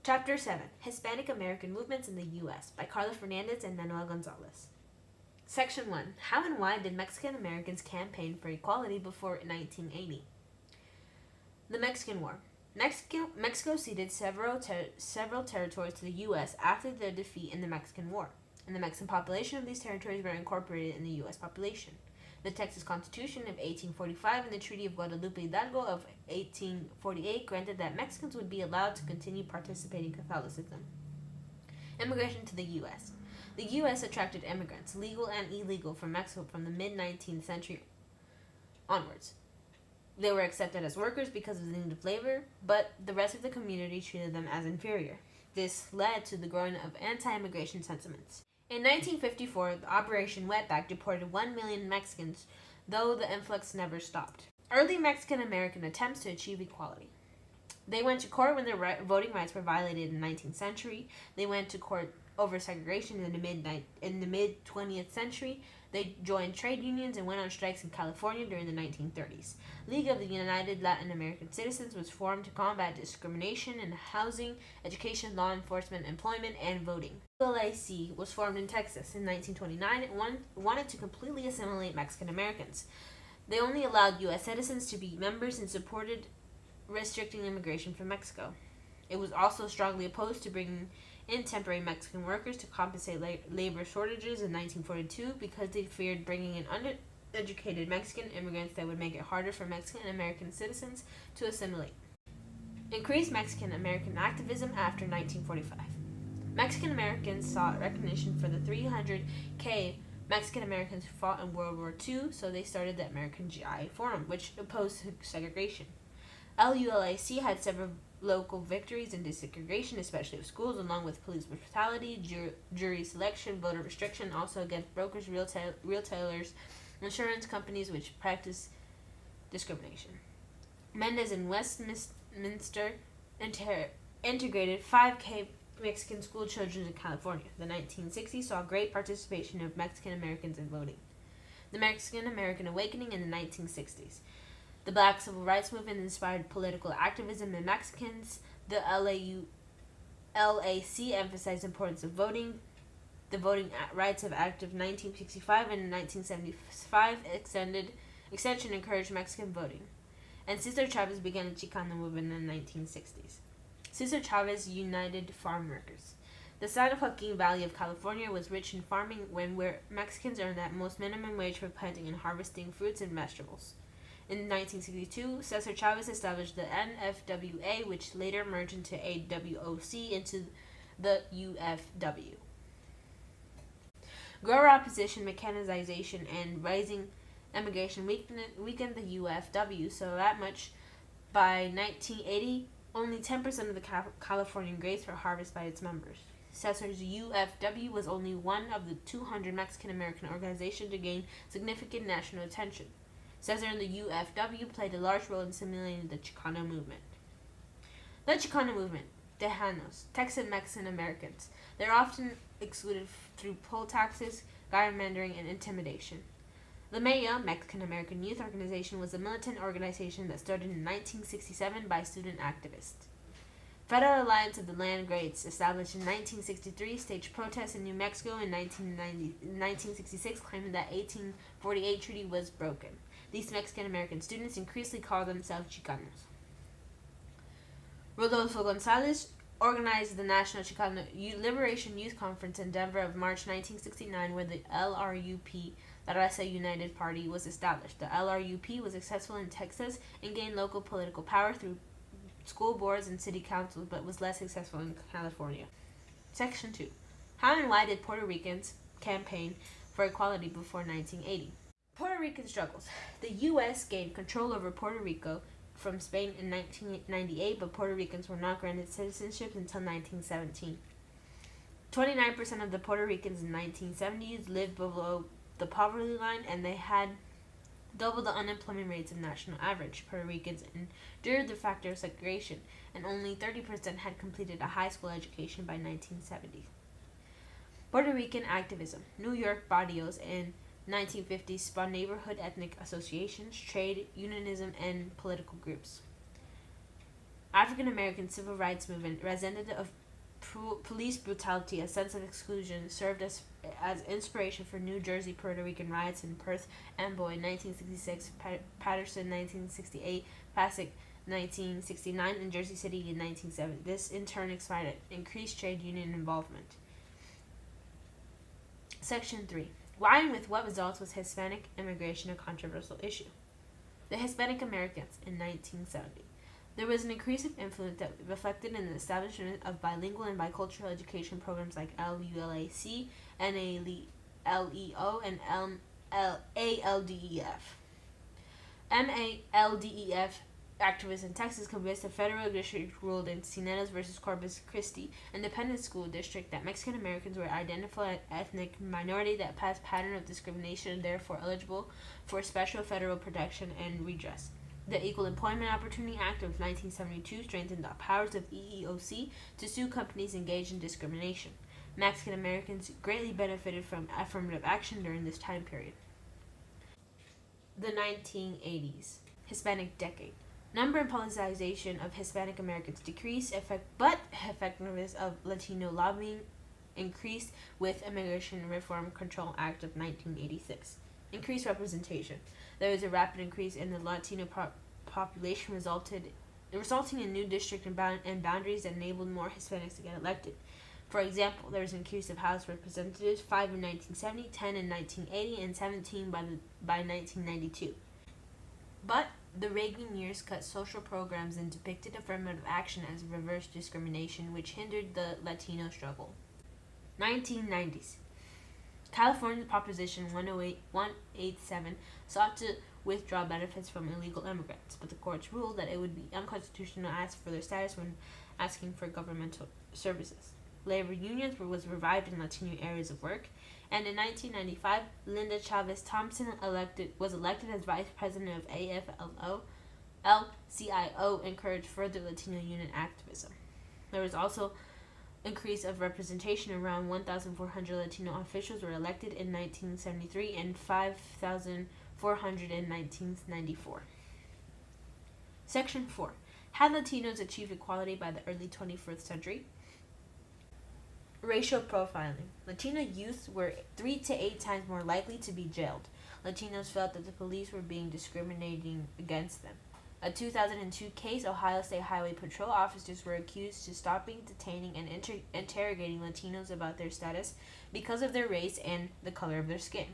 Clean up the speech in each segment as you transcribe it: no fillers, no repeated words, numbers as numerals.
Chapter 7: Hispanic American Movements in the U.S. by Carla Fernandez and Manuel Gonzalez. Section 1: How and why did Mexican Americans campaign for equality before 1980? The Mexican War. Mexico ceded several territories to the U.S. after their defeat in the Mexican War, and the Mexican population of these territories were incorporated in the U.S. population. The Texas Constitution of 1845 and the Treaty of Guadalupe Hidalgo of 1848 granted that Mexicans would be allowed to continue participating in Catholicism. Immigration to the U.S. The U.S. attracted immigrants, legal and illegal, from Mexico from the mid-19th century onwards. They were accepted as workers because of the need of labor, but the rest of the community treated them as inferior. This led to the growing of anti-immigration sentiments. In 1954, the Operation Wetback deported 1 million Mexicans, though the influx never stopped. Early Mexican-American attempts to achieve equality. They went to court when their voting rights were violated in the 19th century. They went to court over segregation in the mid-20th century. They joined trade unions and went on strikes in California during the 1930s. League of the United Latin American Citizens was formed to combat discrimination in housing, education, law enforcement, employment, and voting. ULAC was formed in Texas in 1929 and wanted to completely assimilate Mexican Americans. They only allowed U.S. citizens to be members and supported restricting immigration from Mexico. It was also strongly opposed to bringing in temporary Mexican workers to compensate labor shortages in 1942 because they feared bringing in undereducated Mexican immigrants that would make it harder for Mexican American citizens to assimilate. Increased Mexican American activism after 1945. Mexican Americans sought recognition for the 300,000 Mexican Americans who fought in World War II, so they started the American GI Forum, which opposed segregation. LULAC had several local victories in desegregation, especially of schools, along with police brutality, jury selection, voter restriction, also against brokers, retailers, insurance companies which practice discrimination. Mendez and Westminster integrated 5,000 Mexican school children in California. The 1960s saw great participation of Mexican Americans in voting. The Mexican American Awakening in the 1960s. The Black Civil Rights Movement inspired political activism in Mexicans. The LAC emphasized the importance of voting. The Voting Rights Act of 1965 and 1975 extension encouraged Mexican voting. And Cesar Chavez began the Chicano movement in the 1960s. Cesar Chavez united farm workers. The San Joaquin Valley of California was rich in farming, where Mexicans earned at most minimum wage for planting and harvesting fruits and vegetables. In 1962, Cesar Chavez established the NFWA, which later merged into AWOC into the UFW. Grower opposition, mechanization, and rising immigration weakened the UFW so that much by 1980, only 10% of the Californian grapes were harvested by its members. Cesar's UFW was only one of the 200 Mexican-American organizations to gain significant national attention. Cesar and the UFW played a large role in assimilating the Chicano movement. The Chicano movement, Tejanos, Texan Mexican Americans. They are often excluded through poll taxes, gerrymandering, and intimidation. The MEA, Mexican American Youth Organization, was a militant organization that started in 1967 by student activists. Federal Alliance of the Land Grants, established in 1963, staged protests in New Mexico in 1966, claiming that 1848 treaty was broken. These Mexican-American students increasingly call themselves Chicanos. Rodolfo Gonzalez organized the National Chicano Liberation Youth Conference in Denver of March 1969, where the LRUP, La Raza United Party, was established. The LRUP was successful in Texas and gained local political power through school boards and city councils, but was less successful in California. Section 2. How and why did Puerto Ricans campaign for equality before 1980? Puerto Rican struggles. The U.S. gained control over Puerto Rico from Spain in 1998, but Puerto Ricans were not granted citizenship until 1917. 29% of the Puerto Ricans in the 1970s lived below the poverty line, and they had double the unemployment rates of national average. Puerto Ricans endured the factor of segregation, and only 30% had completed a high school education by 1970. Puerto Rican activism. New York barrios in 1950s spawned neighborhood ethnic associations, trade unionism, and political groups. African American civil rights movement resented of police brutality, a sense of exclusion, served as inspiration for New Jersey Puerto Rican riots in Perth Amboy 1966, Paterson 1968, Passaic 1969, and Jersey City in 1970. This in turn excited increased trade union involvement. Section 3. Why and with what results was Hispanic immigration a controversial issue? The Hispanic Americans in 1970. There was an increase of influence that reflected in the establishment of bilingual and bicultural education programs like LULAC, NALEO, and ALDEF. MALDEF activists in Texas convinced a federal district ruled in Cinelas versus Corpus Christi Independent School District that Mexican Americans were identified ethnic minority that passed pattern of discrimination and therefore eligible for special federal protection and redress. The Equal Employment Opportunity Act of 1972 strengthened the powers of EEOC to sue companies engaged in discrimination. Mexican Americans greatly benefited from affirmative action during this time period. The 1980s. Hispanic Decade. Number and politicization of Hispanic Americans decreased, but effectiveness of Latino lobbying increased with Immigration Reform Control Act of 1986. Increased representation. There was a rapid increase in the Latino population resulting in new district and boundaries that enabled more Hispanics to get elected. For example, there was an increase of House representatives, 5 in 1970, 10 in 1980, and 17 by 1992. But the Reagan years cut social programs and depicted affirmative action as reverse discrimination, which hindered the Latino struggle. 1990s. California's Proposition 187 sought to withdraw benefits from illegal immigrants, but the courts ruled that it would be unconstitutional to ask for their status when asking for governmental services. Labor unions was revived in Latino areas of work, and in 1995, Linda Chavez Thompson was elected as vice president of AFL-CIO, encouraged further Latino union activism. There was also increase of representation. Around 1,400 Latino officials were elected in 1973 and 5,400 in 1994. Section 4. Had Latinos achieved equality by the early 21st century? Racial profiling. Latino youths were 3 to 8 times more likely to be jailed. Latinos felt that the police were being discriminating against them. A 2002 case, Ohio State Highway Patrol officers were accused of stopping, detaining, and interrogating Latinos about their status because of their race and the color of their skin.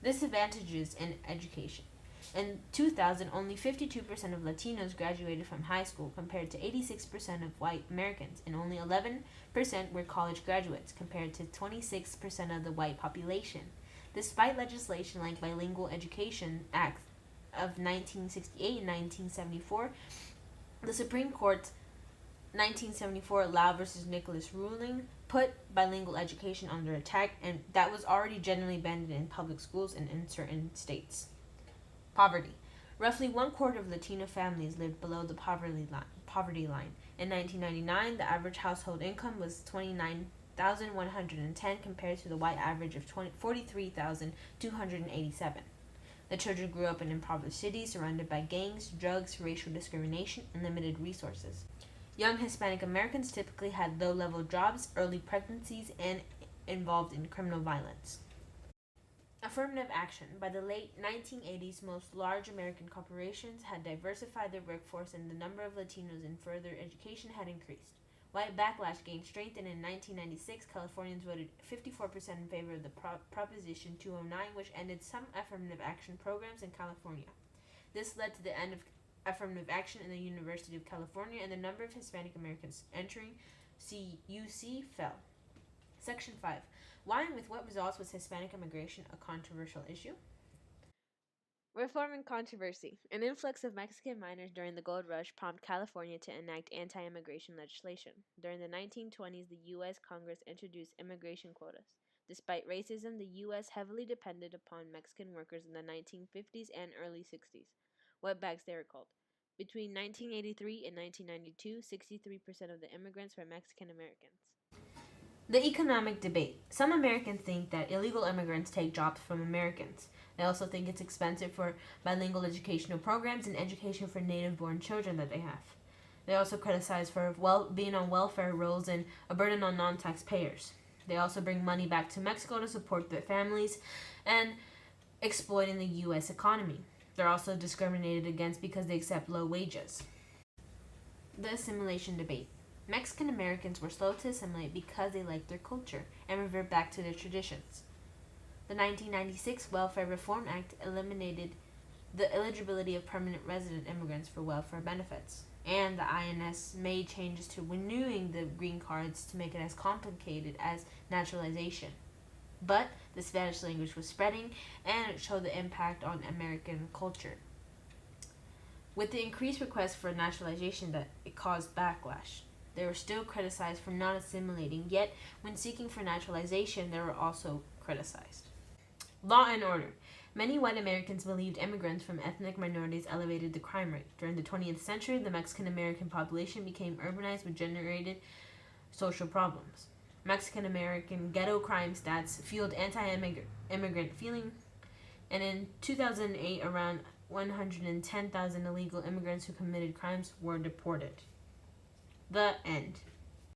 Disadvantages in education. In 2000, only 52% of Latinos graduated from high school compared to 86% of white Americans, and only 11% were college graduates compared to 26% of the white population. Despite legislation like Bilingual Education Act of 1968 and 1974, the Supreme Court's 1974 Lau versus Nicholas ruling put bilingual education under attack, and that was already generally banned in public schools and in certain states. Poverty. Roughly 1/4 of Latino families lived below the poverty line. In 1999, the average household income was $29,110 compared to the white average of $43,287. The children grew up in impoverished cities surrounded by gangs, drugs, racial discrimination, and limited resources. Young Hispanic Americans typically had low-level jobs, early pregnancies, and involved in criminal violence. Affirmative action. By the late 1980s, most large American corporations had diversified their workforce and the number of Latinos in further education had increased. White backlash gained strength, and in 1996, Californians voted 54% in favor of the Proposition 209, which ended some affirmative action programs in California. This led to the end of affirmative action in the University of California, and the number of Hispanic Americans entering CUC fell. Section 5. Why and with what results was Hispanic immigration a controversial issue? Reform and controversy. An influx of Mexican miners during the gold rush prompted California to enact anti-immigration legislation. During the 1920s, the U.S. Congress introduced immigration quotas. Despite racism, the U.S. heavily depended upon Mexican workers in the 1950s and early 60s. Wetbacks, they were called. Between 1983 and 1992, 63% of the immigrants were Mexican Americans. The economic debate. Some Americans think that illegal immigrants take jobs from Americans. They also think it's expensive for bilingual educational programs and education for native-born children that they have. They also criticize for being on welfare rolls and a burden on non-taxpayers. They also bring money back to Mexico to support their families and exploiting the U.S. economy. They're also discriminated against because they accept low wages. The assimilation debate. Mexican Americans were slow to assimilate because they liked their culture and revert back to their traditions. The 1996 Welfare Reform Act eliminated the eligibility of permanent resident immigrants for welfare benefits, and the INS made changes to renewing the green cards to make it as complicated as naturalization. But the Spanish language was spreading, and it showed the impact on American culture. With the increased requests for naturalization, that it caused backlash. They were still criticized for not assimilating, yet when seeking for naturalization, they were also criticized. Law and order. Many white Americans believed immigrants from ethnic minorities elevated the crime rate. During the 20th century, the Mexican American population became urbanized, which generated social problems. Mexican American ghetto crime stats fueled anti-immigrant feeling, and in 2008, around 110,000 illegal immigrants who committed crimes were deported. The end.